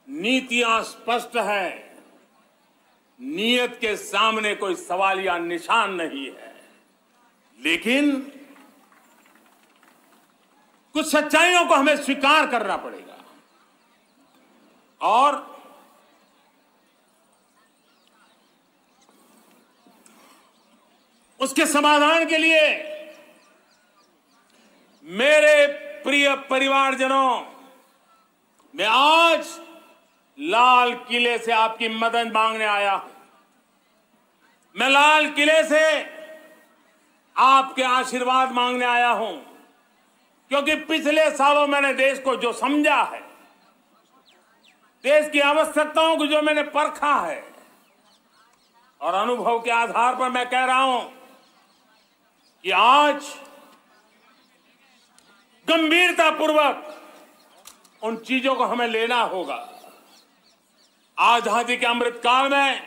नीतियां स्पष्ट है, नीयत के सामने कोई सवाल या निशान नहीं है, लेकिन कुछ सच्चाइयों को हमें स्वीकार करना पड़ेगा और उसके समाधान के लिए मेरे प्रिय परिवारजनों, मैं आज लाल किले से आपकी मदद मांगने आया हूं। मैं लाल किले से आपके आशीर्वाद मांगने आया हूं, क्योंकि पिछले सालों मैंने देश को जो समझा है, देश की आवश्यकताओं को जो मैंने परखा है, और अनुभव के आधार पर मैं कह रहा हूं कि आज गंभीरतापूर्वक उन चीजों को हमें लेना होगा। आजादी के अमृतकाल में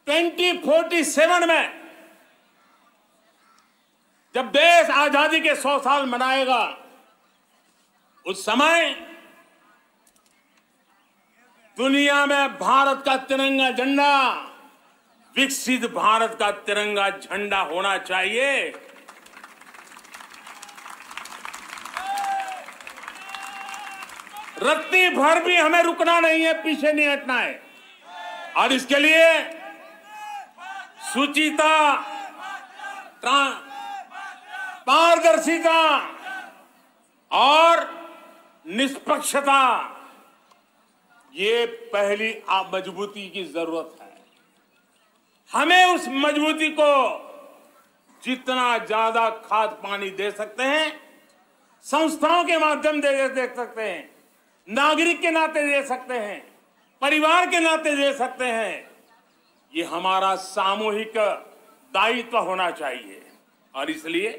2047 में जब देश आजादी के 100 साल मनाएगा, उस समय दुनिया में भारत का तिरंगा झंडा विकसित भारत का तिरंगा झंडा होना चाहिए। रत्ती भर भी हमें रुकना नहीं है, पीछे नहीं हटना है, और इसके लिए शुचिता, पारदर्शिता और निष्पक्षता, ये पहली मजबूती की जरूरत है। हमें उस मजबूती को जितना ज्यादा खाद पानी दे सकते हैं, संस्थाओं के माध्यम से दे सकते हैं, नागरिक के नाते दे सकते हैं, परिवार के नाते दे सकते हैं, ये हमारा सामूहिक दायित्व होना चाहिए। और इसलिए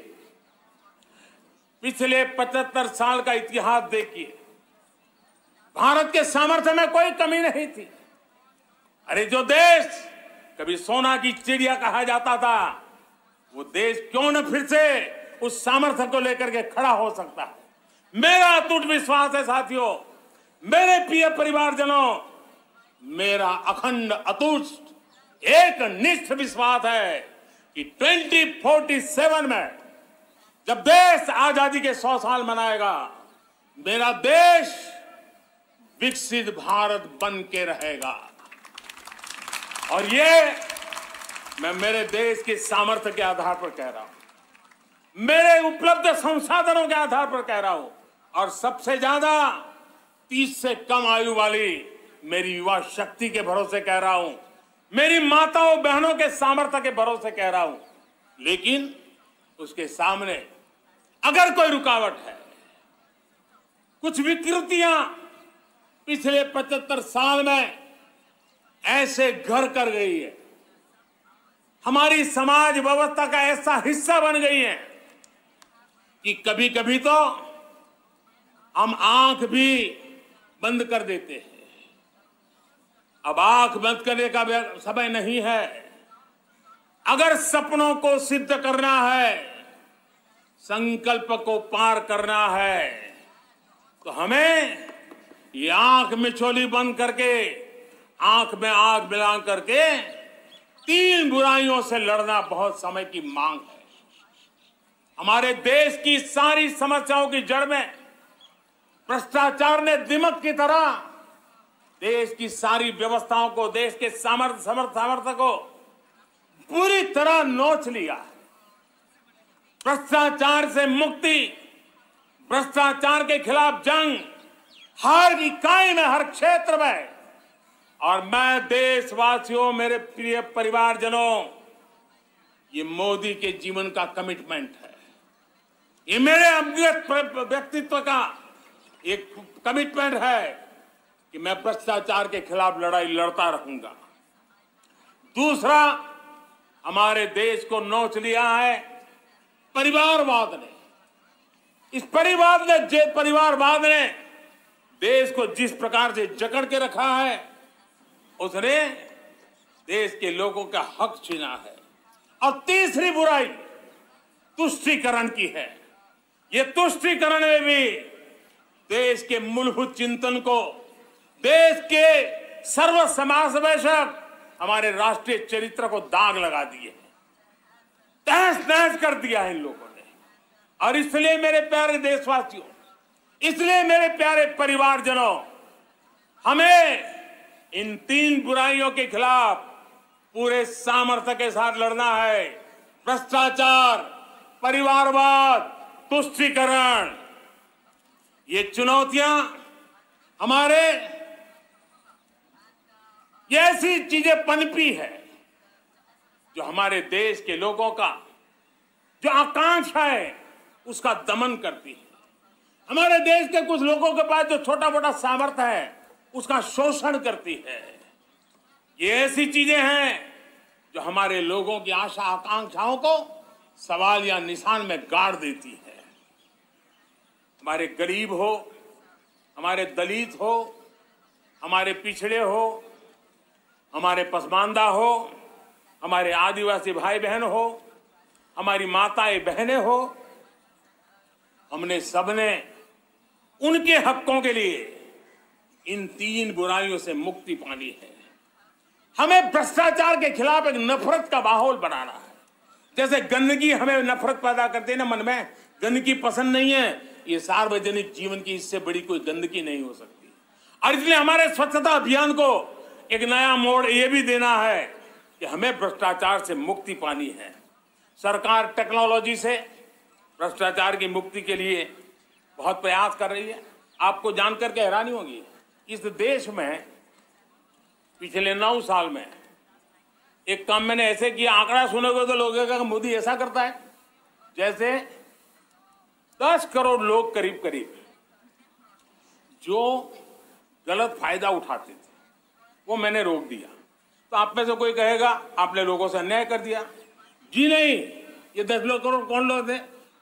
पिछले 75 साल का इतिहास देखिए, भारत के सामर्थ्य में कोई कमी नहीं थी। अरे जो देश कभी सोना की चिड़िया कहा जाता था, वो देश क्यों न फिर से उस सामर्थ्य को लेकर के खड़ा हो सकता है। मेरा अटूट विश्वास है साथियों, मेरे प्रिय परिवारजनों, मेरा अखंड अटूट एक निष्ठ विश्वास है कि 2047 में जब देश आजादी के 100 साल मनाएगा, मेरा देश विकसित भारत बन के रहेगा। और ये मैं मेरे देश के सामर्थ्य के आधार पर कह रहा हूं, मेरे उपलब्ध संसाधनों के आधार पर कह रहा हूं, और सबसे ज्यादा 30 से कम आयु वाली मेरी युवा शक्ति के भरोसे कह रहा हूं, मेरी माताओं बहनों के सामर्थ्य के भरोसे कह रहा हूं। लेकिन उसके सामने अगर कोई रुकावट है, कुछ विकृतियां पिछले 75 साल में ऐसे घर कर गई है, हमारी समाज व्यवस्था का ऐसा हिस्सा बन गई है कि कभी कभी तो हम आंख भी बंद कर देते हैं। अब आंख बंद करने का समय नहीं है। अगर सपनों को सिद्ध करना है, संकल्प को पार करना है, तो हमें ये आंख मिचौली बंद करके, आंख में आंख मिला करके 3 बुराइयों से लड़ना बहुत समय की मांग है। हमारे देश की सारी समस्याओं की जड़ में भ्रष्टाचार ने दिमक की तरह देश की सारी व्यवस्थाओं को, देश के सामर्थ्य को पूरी तरह नोच लिया है। भ्रष्टाचार से मुक्ति, भ्रष्टाचार के खिलाफ जंग हर इकाई में, हर क्षेत्र में। और मैं देशवासियों, मेरे प्रिय परिवारजनों, ये मोदी के जीवन का कमिटमेंट है, ये मेरे व्यक्तित्व का एक कमिटमेंट है कि मैं भ्रष्टाचार के खिलाफ लड़ाई लड़ता रहूंगा। दूसरा, हमारे देश को नोच लिया है परिवारवाद ने। इस परिवारवाद ने देश को जिस प्रकार से जकड़ के रखा है, उसने देश के लोगों का हक छीना है। और तीसरी बुराई तुष्टीकरण की है। ये तुष्टीकरण में भी देश के मूलभूत चिंतन को, देश के सर्व समावेशक हमारे राष्ट्रीय चरित्र को दाग लगा दिए, तहस नहस कर दिया है इन लोगों ने। और इसलिए मेरे प्यारे देशवासियों, इसलिए मेरे प्यारे परिवारजनों, हमें इन 3 बुराइयों के खिलाफ पूरे सामर्थ्य के साथ लड़ना है। भ्रष्टाचार, परिवारवाद, तुष्टीकरण, ये चुनौतियां हमारे ये ऐसी चीजें पनपी है जो हमारे देश के लोगों का जो आकांक्षा है उसका दमन करती है। हमारे देश के कुछ लोगों के पास जो छोटा मोटा सामर्थ्य है उसका शोषण करती है। ये ऐसी चीजें हैं जो हमारे लोगों की आशा आकांक्षाओं को सवाल या निशान में गाड़ देती है। हमारे गरीब हो, हमारे दलित हो, हमारे पिछड़े हो, हमारे पसमानदा हो, हमारे आदिवासी भाई बहन हो, हमारी माताएं बहनें हो, हमने सबने उनके हकों के लिए इन 3 बुराइयों से मुक्ति पानी है। हमें भ्रष्टाचार के खिलाफ एक नफरत का माहौल बनाना है। जैसे गंदगी हमें नफरत पैदा करती है ना, मन में गंदगी पसंद नहीं है, ये सार्वजनिक जीवन की इससे बड़ी कोई गंदगी नहीं हो सकती। और इसलिए हमारे स्वच्छता अभियान को एक नया मोड़ ये भी देना है कि हमें भ्रष्टाचार से मुक्ति पानी है। सरकार टेक्नोलॉजी से भ्रष्टाचार की मुक्ति के लिए बहुत प्रयास कर रही है। आपको जानकर के हैरानी होगी, इस देश में पिछले 9 साल में एक काम मैंने ऐसे किया, आंकड़ा सुनोगे तो लोगों का मोदी ऐसा करता है जैसे 10 करोड़ लोग करीब करीब जो गलत फायदा उठाते थे वो मैंने रोक दिया। तो आप में से कोई कहेगा आपने लोगों से अन्याय कर दिया। जी नहीं, ये 10 करोड़ कौन लोग थे?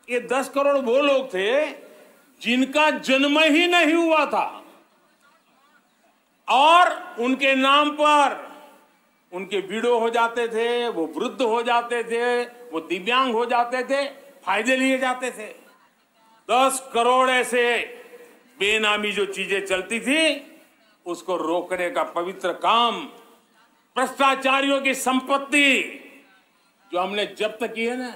ये 10 करोड़ वो लोग थे जिनका जन्म ही नहीं हुआ था और उनके नाम पर उनके विडो हो जाते थे, वो वृद्ध हो जाते थे, वो दिव्यांग हो जाते थे, फायदे लिए जाते थे। 10 करोड़ ऐसे बेनामी जो चीजें चलती थी उसको रोकने का पवित्र काम, भ्रष्टाचारियों की संपत्ति जो हमने जब्त की है ना,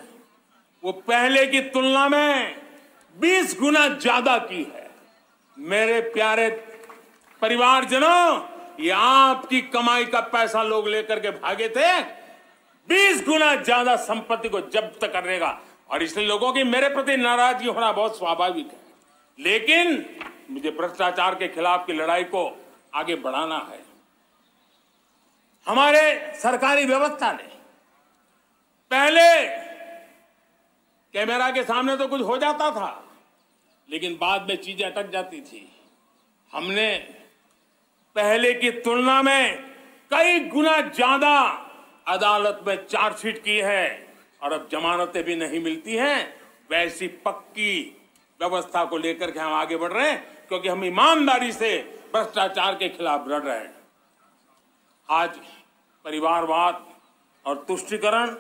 वो पहले की तुलना में 20 गुना ज्यादा की है। मेरे प्यारे परिवारजनों, ये आपकी कमाई का पैसा लोग लेकर के भागे थे, 20 गुना ज्यादा संपत्ति को जब्त करने का। और इसलिए लोगों की मेरे प्रति नाराजगी होना बहुत स्वाभाविक है, लेकिन मुझे भ्रष्टाचार के खिलाफ की लड़ाई को आगे बढ़ाना है। हमारे सरकारी व्यवस्था ने पहले कैमरा के सामने तो कुछ हो जाता था, लेकिन बाद में चीजें अटक जाती थी। हमने पहले की तुलना में कई गुना ज्यादा अदालत में चार्जशीट की है और अब जमानतें भी नहीं मिलती हैं। वैसी पक्की व्यवस्था को लेकर के हम आगे बढ़ रहे हैं, क्योंकि हम ईमानदारी से भ्रष्टाचार के खिलाफ लड़ रहे हैं। आज परिवारवाद और तुष्टीकरण,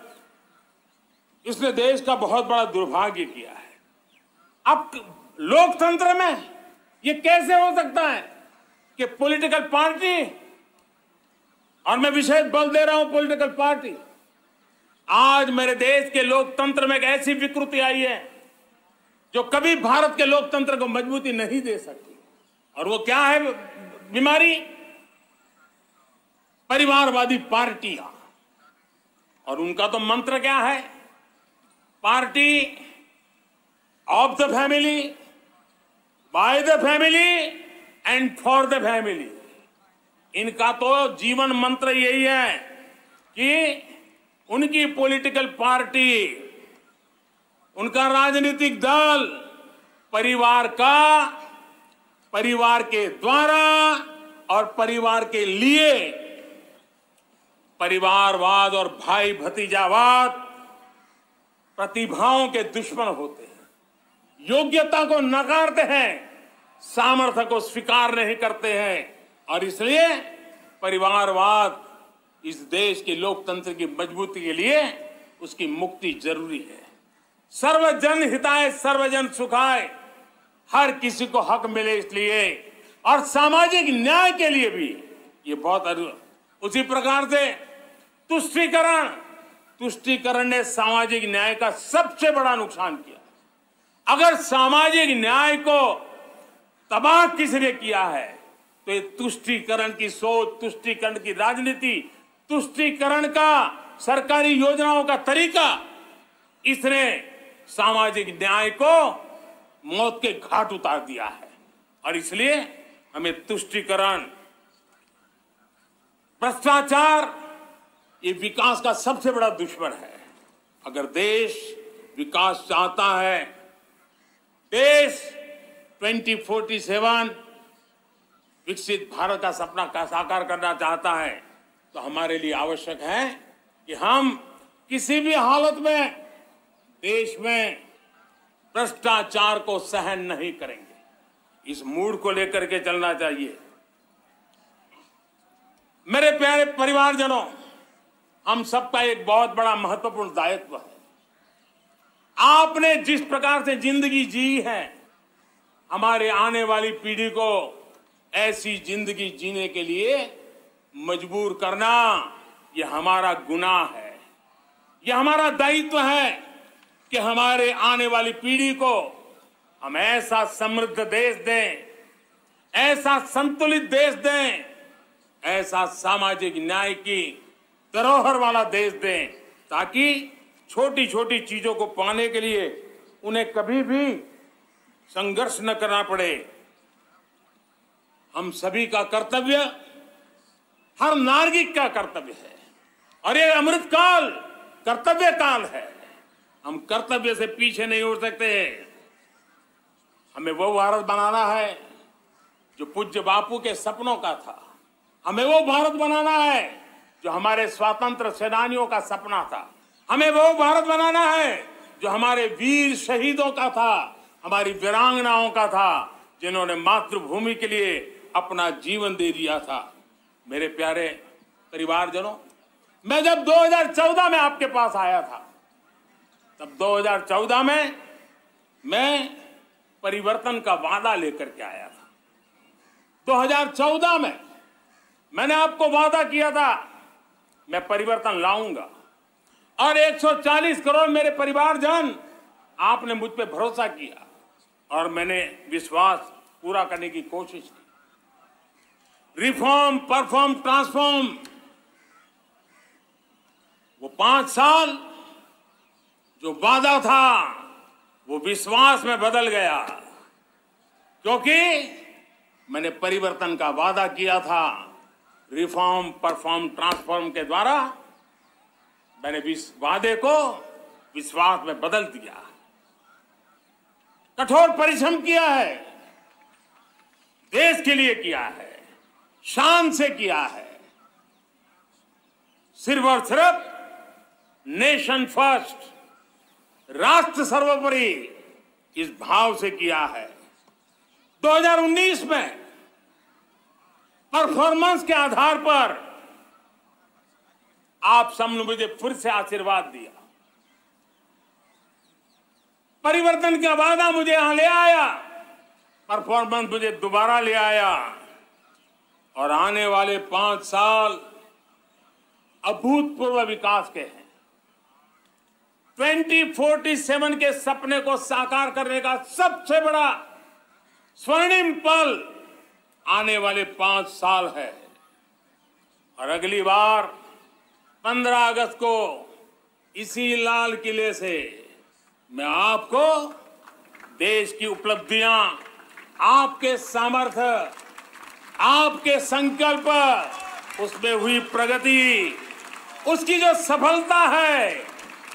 इसने देश का बहुत बड़ा दुर्भाग्य किया है। अब लोकतंत्र में ये कैसे हो सकता है कि पॉलिटिकल पार्टी, और मैं विशेष बल दे रहा हूं पॉलिटिकल पार्टी, आज मेरे देश के लोकतंत्र में एक ऐसी विकृति आई है जो कभी भारत के लोकतंत्र को मजबूती नहीं दे सकती। और वो क्या है बीमारी? परिवारवादी पार्टियां। और उनका तो मंत्र क्या है? Party of the family, by the family and for the family. इनका तो जीवन मंत्र यही है कि उनकी पॉलिटिकल पार्टी, उनका राजनीतिक दल परिवार का, परिवार के द्वारा और परिवार के लिए, परिवारवाद और भाई भतीजावाद प्रतिभाओं के दुश्मन होते हैं, योग्यता को नकारते हैं, सामर्थ्य को स्वीकार नहीं करते हैं। और इसलिए परिवारवाद इस देश के लोकतंत्र की मजबूती के लिए उसकी मुक्ति जरूरी है। सर्वजन हिताय सर्वजन सुखाय, हर किसी को हक मिले इसलिए, और सामाजिक न्याय के लिए भी ये बहुत। उसी प्रकार से तुष्टीकरण ने सामाजिक न्याय का सबसे बड़ा नुकसान किया। अगर सामाजिक न्याय को तबाह किसने किया है तो ये तुष्टीकरण की सोच, तुष्टीकरण की राजनीति, तुष्टीकरण का सरकारी योजनाओं का तरीका, इसने सामाजिक न्याय को मौत के घाट उतार दिया है। और इसलिए हमें तुष्टीकरण, भ्रष्टाचार, ये विकास का सबसे बड़ा दुश्मन है। अगर देश विकास चाहता है, देश 2047 विकसित भारत का सपना का साकार करना चाहता है, तो हमारे लिए आवश्यक है कि हम किसी भी हालत में देश में भ्रष्टाचार को सहन नहीं करेंगे। इस मूड को लेकर के चलना चाहिए। मेरे प्यारे परिवारजनों, हम सबका एक बहुत बड़ा महत्वपूर्ण दायित्व है। आपने जिस प्रकार से जिंदगी जी है, हमारे आने वाली पीढ़ी को ऐसी जिंदगी जीने के लिए मजबूर करना, यह हमारा गुनाह है। यह हमारा दायित्व है कि हमारे आने वाली पीढ़ी को हम ऐसा समृद्ध देश दें, ऐसा संतुलित देश दें, ऐसा सामाजिक न्याय की धरोहर वाला देश दें, ताकि छोटी छोटी चीजों को पाने के लिए उन्हें कभी भी संघर्ष न करना पड़े। हम सभी का कर्तव्य, हर नागरिक का कर्तव्य है, और ये अमृत काल कर्तव्य काल है। हम कर्तव्य से पीछे नहीं उठ सकते। हमें वो भारत बनाना है जो पूज्य बापू के सपनों का था। हमें वो भारत बनाना है जो हमारे स्वतंत्र सेनानियों का सपना था। हमें वो भारत बनाना है जो हमारे वीर शहीदों का था, हमारी वीरांगनाओं का था, जिन्होंने मातृभूमि के लिए अपना जीवन दे दिया था। मेरे प्यारे परिवारजनों, मैं जब 2014 में आपके पास आया था, तब 2014 में मैं परिवर्तन का वादा लेकर के आया था। 2014 में मैंने आपको वादा किया था मैं परिवर्तन लाऊंगा, और 140 करोड़ मेरे परिवारजन, आपने मुझ पे भरोसा किया और मैंने विश्वास पूरा करने की कोशिश की। रिफॉर्म, परफॉर्म, ट्रांसफॉर्म, वो 5 साल जो वादा था वो विश्वास में बदल गया, क्योंकि मैंने परिवर्तन का वादा किया था। रिफॉर्म, परफॉर्म, ट्रांसफॉर्म के द्वारा मैंने इस वादे को विश्वास में बदल दिया। कठोर परिश्रम किया है, देश के लिए किया है, शान से किया है, सिर्फ और सिर्फ नेशन फर्स्ट, राष्ट्र सर्वोपरि, इस भाव से किया है। 2019 में परफॉर्मेंस के आधार पर आप सबने मुझे फिर से आशीर्वाद दिया। परिवर्तन का वादा मुझे यहां ले आया, परफॉर्मेंस मुझे दोबारा ले आया, और आने वाले 5 साल अभूतपूर्व विकास के हैं। 2047 के सपने को साकार करने का सबसे बड़ा स्वर्णिम पल आने वाले 5 साल है। और अगली बार 15 अगस्त को इसी लाल किले से मैं आपको देश की उपलब्धियां, आपके सामर्थ्य, आपके संकल्प, उसमें हुई प्रगति, उसकी जो सफलता है,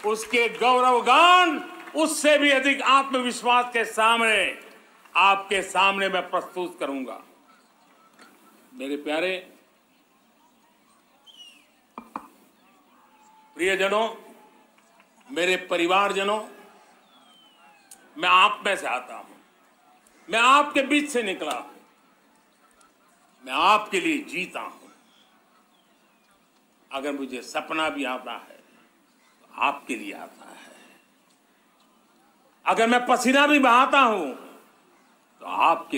उसके गौरवगान, उससे भी अधिक आत्मविश्वास के सामने, आपके सामने मैं प्रस्तुत करूंगा। मेरे प्यारे प्रियजनों, मेरे परिवारजनों, मैं आप में से आता हूं, मैं आपके बीच से निकला हूं, मैं आपके लिए जीता हूं। अगर मुझे सपना भी आता है तो आपके लिए आता है। अगर मैं पसीना भी बहाता हूं तो आपके लिए